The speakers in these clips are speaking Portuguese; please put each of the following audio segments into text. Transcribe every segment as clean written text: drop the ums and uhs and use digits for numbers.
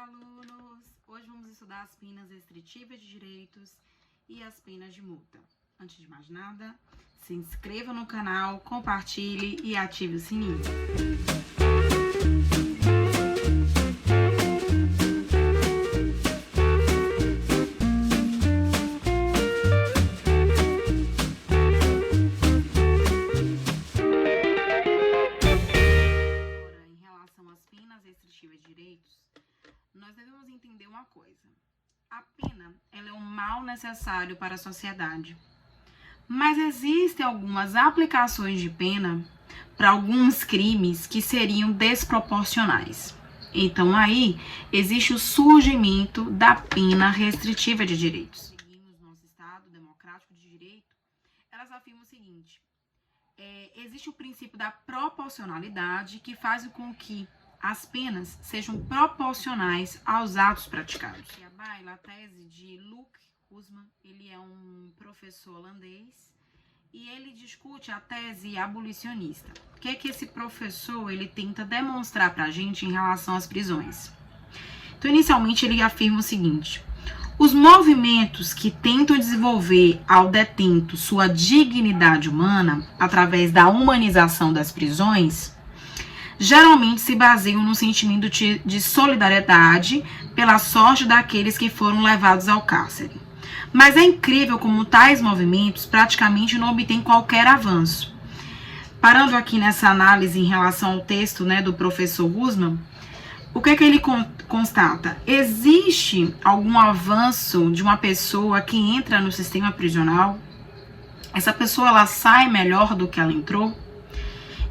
alunos! Hoje vamos estudar as penas restritivas de direitos e as penas de multa. Antes de mais nada, se inscreva no canal, compartilhe e ative o sininho. Agora, em relação às penas restritivas de direitos, nós devemos entender uma coisa. A pena, ela é um mal necessário para a sociedade. Mas existem algumas aplicações de pena para alguns crimes que seriam desproporcionais. Então, aí, existe o surgimento da pena restritiva de direitos. Seguimos nosso Estado democrático de direito, elas afirmam o seguinte: existe o princípio da proporcionalidade que faz com que as penas sejam proporcionais aos atos praticados. A baila, a tese de Luc Husman, ele é um professor holandês e ele discute a tese abolicionista. O que é que esse professor ele tenta demonstrar para a gente em relação às prisões? Então, inicialmente, ele afirma o seguinte: os movimentos que tentam desenvolver ao detento sua dignidade humana através da humanização das prisões geralmente se baseiam no sentimento de solidariedade pela sorte daqueles que foram levados ao cárcere. Mas é incrível como tais movimentos praticamente não obtêm qualquer avanço. Parando aqui nessa análise em relação ao texto, do professor Husman, o que é que ele constata? Existe algum avanço de uma pessoa que entra no sistema prisional? Essa pessoa ela sai melhor do que ela entrou?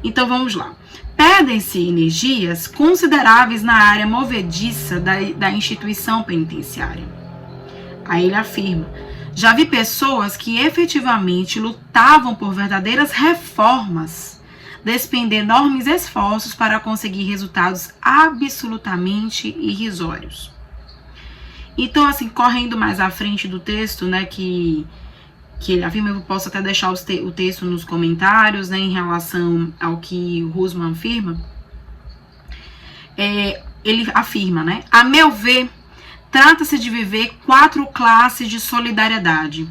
Então vamos lá. Perdem-se energias consideráveis na área movediça da instituição penitenciária. Aí ele afirma: já vi pessoas que efetivamente lutavam por verdadeiras reformas, despender enormes esforços para conseguir resultados absolutamente irrisórios. Então, assim, correndo mais à frente do texto, que ele afirma, eu posso até deixar o texto nos comentários, em relação ao que o Husman afirma. Ele afirma, a meu ver, trata-se de viver 4 classes de solidariedade.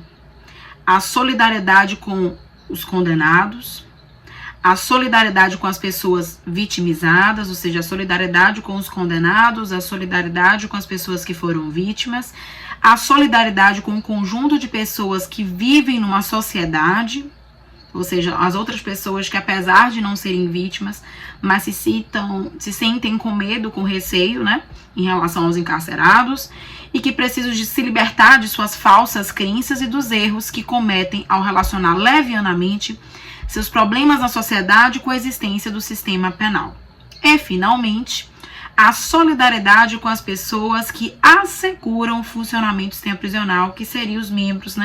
A solidariedade com os condenados, a solidariedade com as pessoas vitimizadas, ou seja, a solidariedade com os condenados, a solidariedade com as pessoas que foram vítimas, a solidariedade com um conjunto de pessoas que vivem numa sociedade, ou seja, as outras pessoas que, apesar de não serem vítimas, mas se sentem com medo, com receio, em relação aos encarcerados, e que precisam de se libertar de suas falsas crenças e dos erros que cometem ao relacionar levianamente seus problemas na sociedade com a existência do sistema penal. E, finalmente, a solidariedade com as pessoas que asseguram o funcionamento do sistema prisional, que seriam os membros,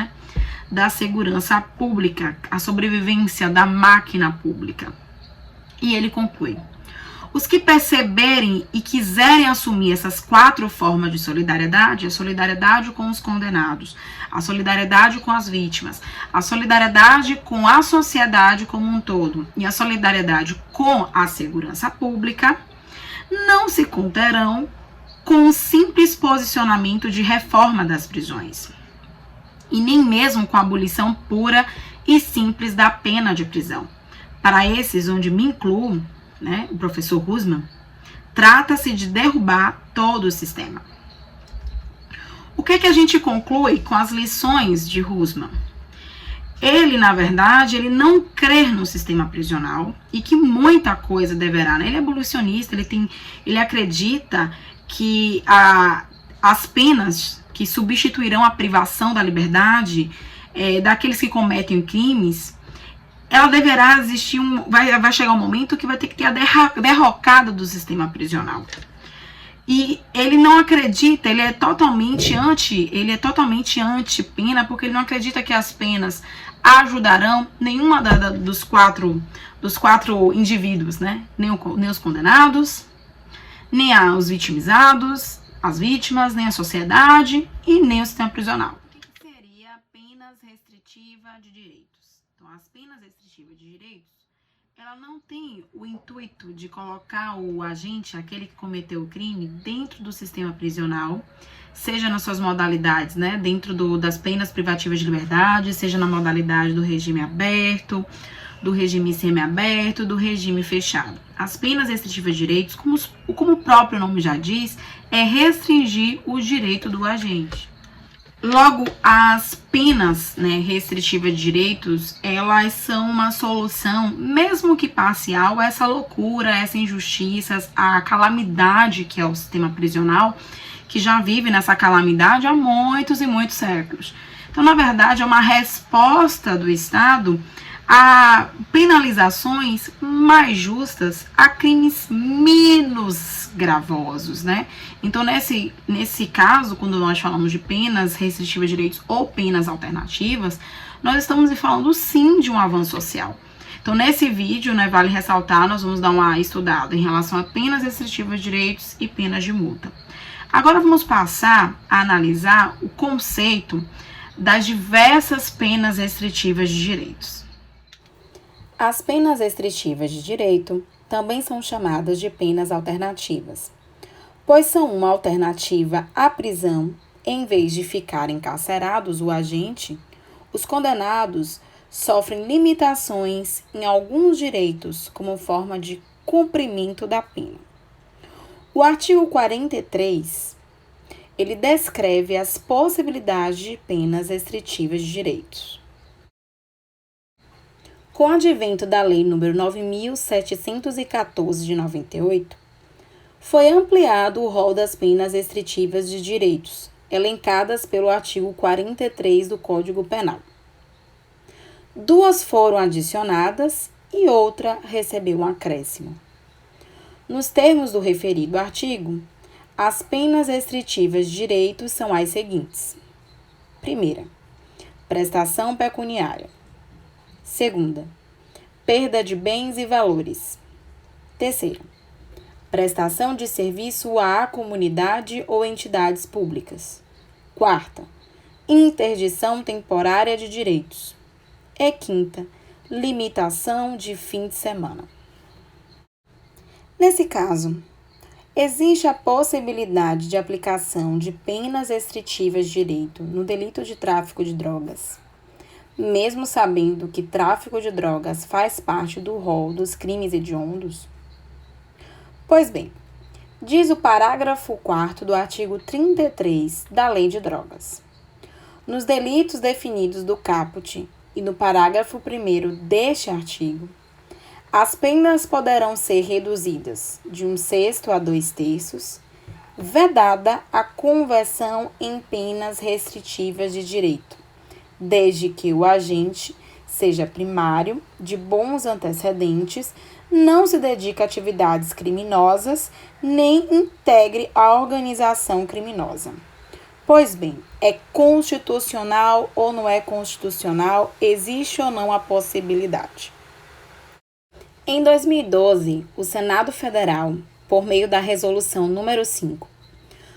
da segurança pública, a sobrevivência da máquina pública. E ele conclui: os que perceberem e quiserem assumir essas 4 formas de solidariedade, a solidariedade com os condenados, a solidariedade com as vítimas, a solidariedade com a sociedade como um todo e a solidariedade com a segurança pública, não se conterão com o simples posicionamento de reforma das prisões, e nem mesmo com a abolição pura e simples da pena de prisão. Para esses, onde me incluo, o professor Husman, trata-se de derrubar todo o sistema. O que a gente conclui com as lições de Husman? Ele, na verdade, ele não crê no sistema prisional e que muita coisa deverá. Ele é abolicionista, ele acredita que as penas que substituirão a privação da liberdade daqueles que cometem crimes, ela deverá existir, vai chegar um momento que vai ter que ter a derrocada do sistema prisional. E ele não acredita, ele é totalmente anti-pena, porque ele não acredita que as penas ajudarão nenhuma dos quatro indivíduos, nem os condenados, nem os vitimizados, as vítimas, nem a sociedade e nem o sistema prisional. O que seria penas restritivas de direitos? Então, as penas restritivas de direitos ela não tem o intuito de colocar o agente, aquele que cometeu o crime, dentro do sistema prisional, seja nas suas modalidades, né, dentro das penas privativas de liberdade, seja na modalidade do regime aberto, do regime semiaberto, do regime fechado. As penas restritivas de direitos, como o próprio nome já diz, é restringir o direito do agente. Logo, as penas, né, restritivas de direitos, elas são uma solução, mesmo que parcial, a essa loucura, a essa injustiça, a calamidade que é o sistema prisional, que já vive nessa calamidade há muitos e muitos séculos. Então, na verdade, é uma resposta do Estado a penalizações mais justas a crimes menos gravosos, né? Então, nesse caso, quando nós falamos de penas restritivas de direitos ou penas alternativas, nós estamos falando sim de um avanço social. Então, nesse vídeo, né, vale ressaltar, nós vamos dar uma estudada em relação a penas restritivas de direitos e penas de multa. Agora vamos passar a analisar o conceito das diversas penas restritivas de direitos. As penas restritivas de direito também são chamadas de penas alternativas, pois são uma alternativa à prisão. Em vez de ficar encarcerados o agente, os condenados sofrem limitações em alguns direitos como forma de cumprimento da pena. O artigo 43, ele descreve as possibilidades de penas restritivas de direitos. Com o advento da Lei nº 9.714 de 98, foi ampliado o rol das penas restritivas de direitos, elencadas pelo artigo 43 do Código Penal. 2 foram adicionadas e outra recebeu um acréscimo. Nos termos do referido artigo, as penas restritivas de direitos são as seguintes. Primeira, prestação pecuniária. Segunda, perda de bens e valores. Terceira, prestação de serviço à comunidade ou entidades públicas. Quarta, interdição temporária de direitos. E quinta, limitação de fim de semana. Nesse caso, existe a possibilidade de aplicação de penas restritivas de direito no delito de tráfico de drogas, mesmo sabendo que tráfico de drogas faz parte do rol dos crimes hediondos? Pois bem, diz o parágrafo 4º do artigo 33 da Lei de Drogas. Nos delitos definidos do caput e no parágrafo 1º deste artigo, as penas poderão ser reduzidas de 1/6 a 2/3, vedada a conversão em penas restritivas de direito, desde que o agente seja primário, de bons antecedentes, não se dedique a atividades criminosas, nem integre a organização criminosa. Pois bem, é constitucional ou não é constitucional? Existe ou não a possibilidade? Em 2012, o Senado Federal, por meio da Resolução número 5,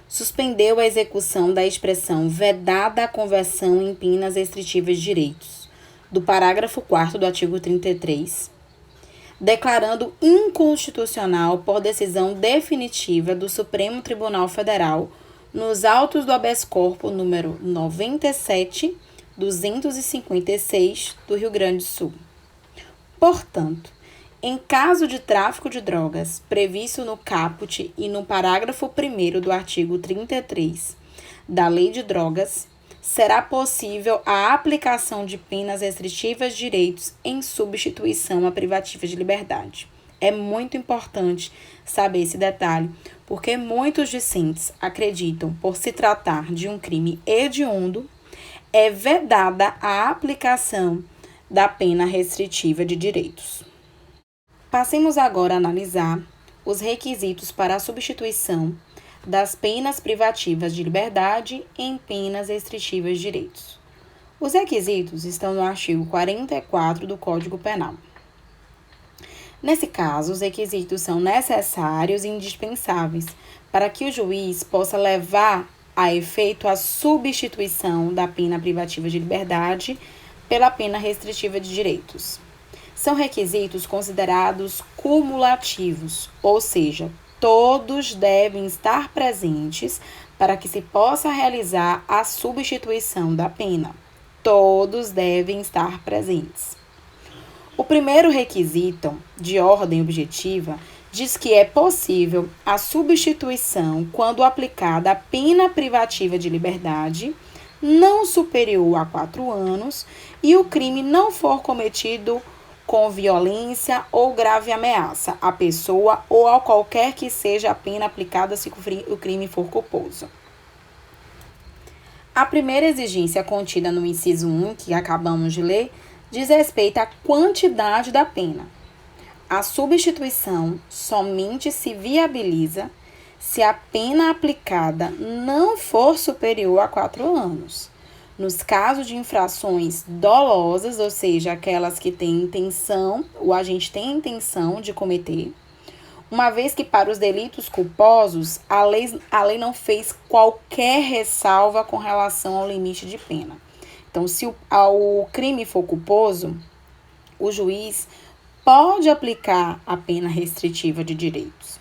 suspendeu a execução da expressão vedada a conversão em penas restritivas de direitos, do parágrafo 4º do artigo 33, declarando inconstitucional por decisão definitiva do Supremo Tribunal Federal nos autos do habeas corpus número 97.256 do Rio Grande do Sul. Portanto, em caso de tráfico de drogas previsto no caput e no parágrafo 1º do artigo 33 da Lei de Drogas, será possível a aplicação de penas restritivas de direitos em substituição à privativa de liberdade. É muito importante saber esse detalhe, porque muitos discentes acreditam, por se tratar de um crime hediondo, é vedada a aplicação da pena restritiva de direitos. Passemos agora a analisar os requisitos para a substituição das penas privativas de liberdade em penas restritivas de direitos. Os requisitos estão no artigo 44 do Código Penal. Nesse caso, os requisitos são necessários e indispensáveis para que o juiz possa levar a efeito a substituição da pena privativa de liberdade pela pena restritiva de direitos. são requisitos considerados cumulativos, ou seja, todos devem estar presentes para que se possa realizar a substituição da pena. Todos devem estar presentes. O primeiro requisito, de ordem objetiva, diz que é possível a substituição quando aplicada a pena privativa de liberdade não superior a 4 anos e o crime não for cometido com violência ou grave ameaça à pessoa ou a qualquer que seja a pena aplicada se o crime for culposo. A primeira exigência contida no inciso 1, que acabamos de ler, diz respeito à quantidade da pena. A substituição somente se viabiliza se a pena aplicada não for superior a 4 anos. Nos casos de infrações dolosas, ou seja, aquelas que têm intenção, o agente tem intenção de cometer, uma vez que para os delitos culposos, a lei não fez qualquer ressalva com relação ao limite de pena. Então, se o crime for culposo, o juiz pode aplicar a pena restritiva de direitos.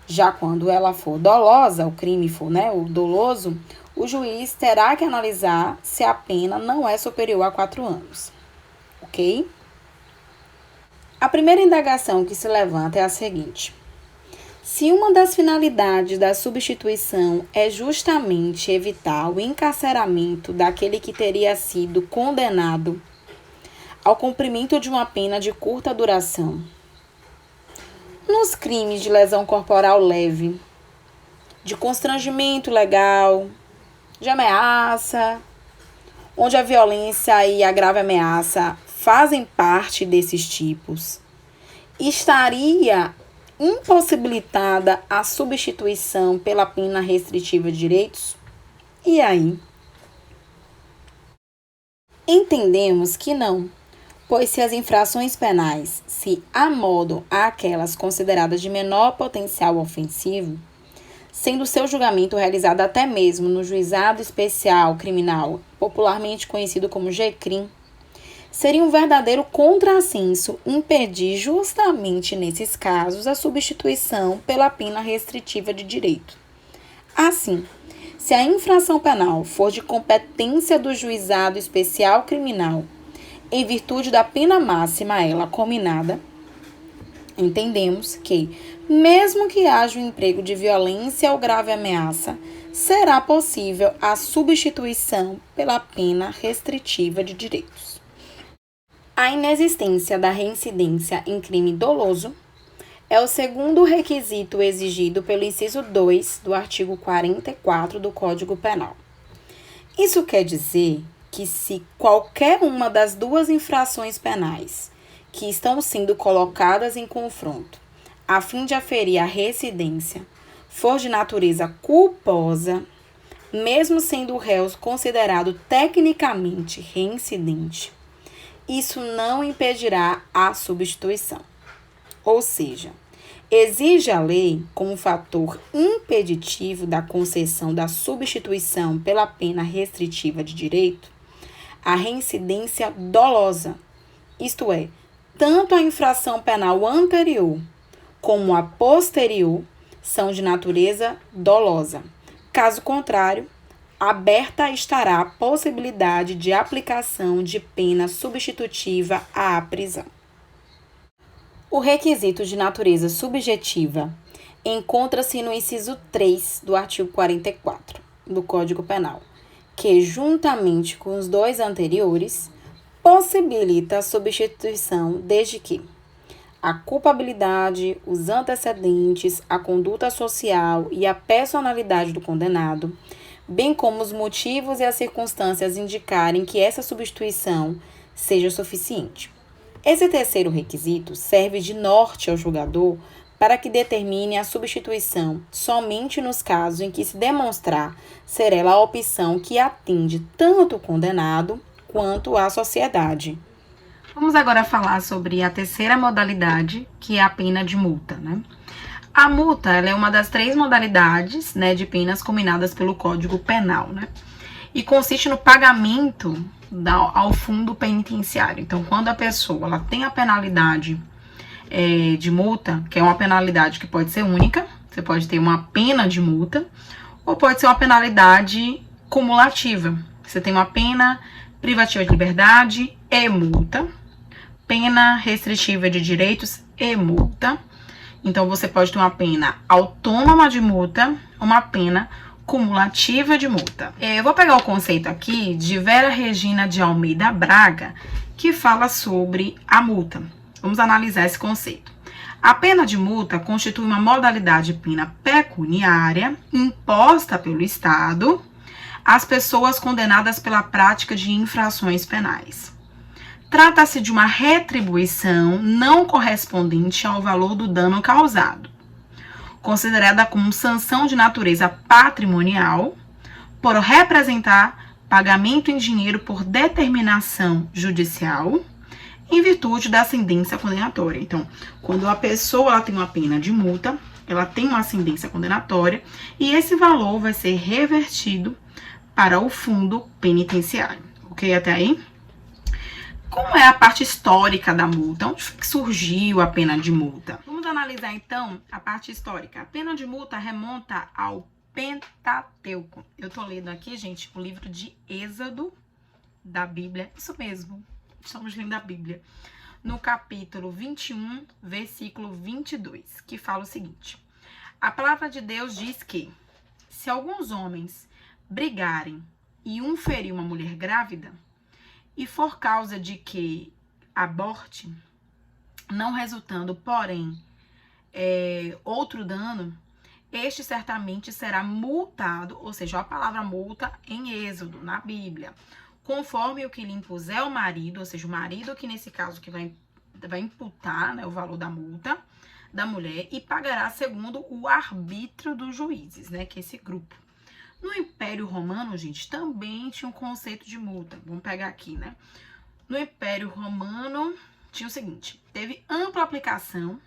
Já quando ela for dolosa, o crime for, o doloso, o juiz terá que analisar se a pena não é superior a 4 anos. Ok? A primeira indagação que se levanta é a seguinte: se uma das finalidades da substituição é justamente evitar o encarceramento daquele que teria sido condenado ao cumprimento de uma pena de curta duração, nos crimes de lesão corporal leve, de constrangimento legal, de ameaça, onde a violência e a grave ameaça fazem parte desses tipos, estaria impossibilitada a substituição pela pena restritiva de direitos? E aí? Entendemos que não, pois se as infrações penais se amodam àquelas consideradas de menor potencial ofensivo, sendo seu julgamento realizado até mesmo no Juizado Especial Criminal, popularmente conhecido como GCRIM, seria um verdadeiro contrassenso impedir justamente nesses casos a substituição pela pena restritiva de direito. Assim, se a infração penal for de competência do Juizado Especial Criminal, em virtude da pena máxima a ela cominada, entendemos que, mesmo que haja um emprego de violência ou grave ameaça, será possível a substituição pela pena restritiva de direitos. A inexistência da reincidência em crime doloso é o segundo requisito exigido pelo inciso 2 do artigo 44 do Código Penal. Isso quer dizer que se qualquer uma das duas infrações penais que estão sendo colocadas em confronto, a fim de aferir a reincidência, for de natureza culposa, mesmo sendo o réu considerado tecnicamente reincidente, isso não impedirá a substituição. Ou seja, exige a lei, como fator impeditivo da concessão da substituição pela pena restritiva de direito, a reincidência dolosa, isto é, tanto a infração penal anterior como a posterior são de natureza dolosa. Caso contrário, aberta estará a possibilidade de aplicação de pena substitutiva à prisão. O requisito de natureza subjetiva encontra-se no inciso 3 do artigo 44 do Código Penal, que, juntamente com os dois anteriores, possibilita a substituição desde que a culpabilidade, os antecedentes, a conduta social e a personalidade do condenado, bem como os motivos e as circunstâncias indicarem que essa substituição seja suficiente. Esse terceiro requisito serve de norte ao julgador para que determine a substituição somente nos casos em que se demonstrar ser ela a opção que atende tanto o condenado quanto a sociedade. Vamos agora falar sobre a terceira modalidade, que é a pena de multa, A multa, ela é uma das 3 modalidades, de penas combinadas pelo Código Penal, E consiste no pagamento ao fundo penitenciário. Então, quando a pessoa ela tem a penalidade de multa, que é uma penalidade que pode ser única, você pode ter uma pena de multa, ou pode ser uma penalidade cumulativa. Você tem uma pena privativa de liberdade e multa, pena restritiva de direitos e multa. Então, você pode ter uma pena autônoma de multa, uma pena cumulativa de multa. Eu vou pegar o conceito aqui de Vera Regina de Almeida Braga, que fala sobre a multa. Vamos analisar esse conceito. A pena de multa constitui uma modalidade de pena pecuniária imposta pelo Estado às pessoas condenadas pela prática de infrações penais. Trata-se de uma retribuição não correspondente ao valor do dano causado, considerada como sanção de natureza patrimonial, por representar pagamento em dinheiro por determinação judicial, em virtude da ascendência condenatória. Então, quando a pessoa ela tem uma pena de multa, ela tem uma ascendência condenatória e esse valor vai ser revertido para o fundo penitenciário. Ok? Até aí? Como é a parte histórica da multa? Onde surgiu a pena de multa? Vamos analisar, então, a parte histórica. A pena de multa remonta ao Pentateuco. Eu tô lendo aqui, gente, o livro de Êxodo da Bíblia. Isso mesmo, estamos lendo a Bíblia. No capítulo 21, versículo 22, que fala o seguinte. A palavra de Deus diz que, se alguns homens brigarem e um ferir uma mulher grávida, e for causa de que aborte, não resultando, porém, outro dano, este certamente será multado, ou seja, a palavra multa em Êxodo, na Bíblia, conforme o que lhe impuser o marido, ou seja, o marido que nesse caso que vai imputar, né, o valor da multa da mulher e pagará segundo o arbítrio dos juízes, né, que é esse grupo. No Império Romano, gente, também tinha um conceito de multa. Vamos pegar aqui, né? No Império Romano, tinha o seguinte. Teve ampla aplicação,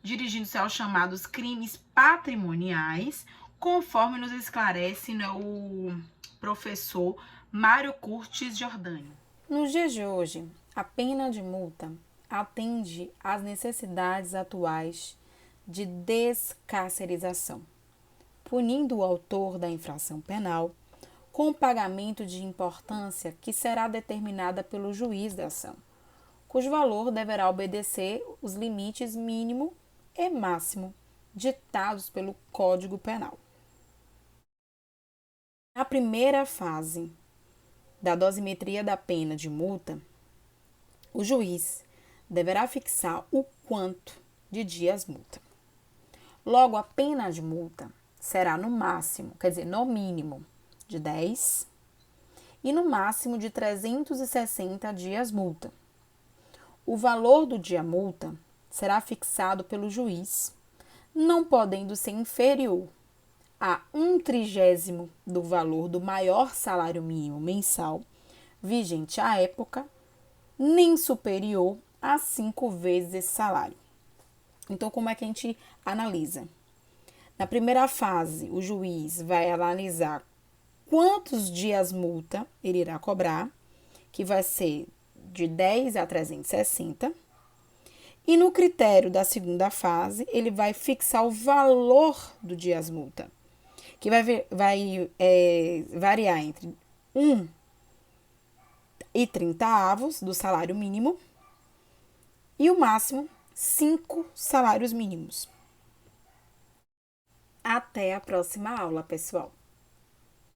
dirigindo-se aos chamados crimes patrimoniais, conforme nos esclarece, né, o professor Mário Curtis Jordani. Nos dias de hoje, a pena de multa atende às necessidades atuais de descarcerização, punindo o autor da infração penal com o pagamento de importância que será determinada pelo juiz da ação, cujo valor deverá obedecer os limites mínimo e máximo ditados pelo Código Penal. Na primeira fase da dosimetria da pena de multa, o juiz deverá fixar o quanto de dias multa. Logo, a pena de multa será no máximo, quer dizer, no mínimo, de 10 e no máximo de 360 dias multa. O valor do dia multa será fixado pelo juiz, não podendo ser inferior a 1/30 do valor do maior salário mínimo mensal vigente à época, nem superior a 5 vezes esse salário. Então, como é que a gente analisa? Na primeira fase, o juiz vai analisar quantos dias multa ele irá cobrar, que vai ser de 10 a 360. E no critério da segunda fase, ele vai fixar o valor do dias multa, que vai variar entre 1,30 do salário mínimo e o máximo 5 salários mínimos. Até a próxima aula, pessoal!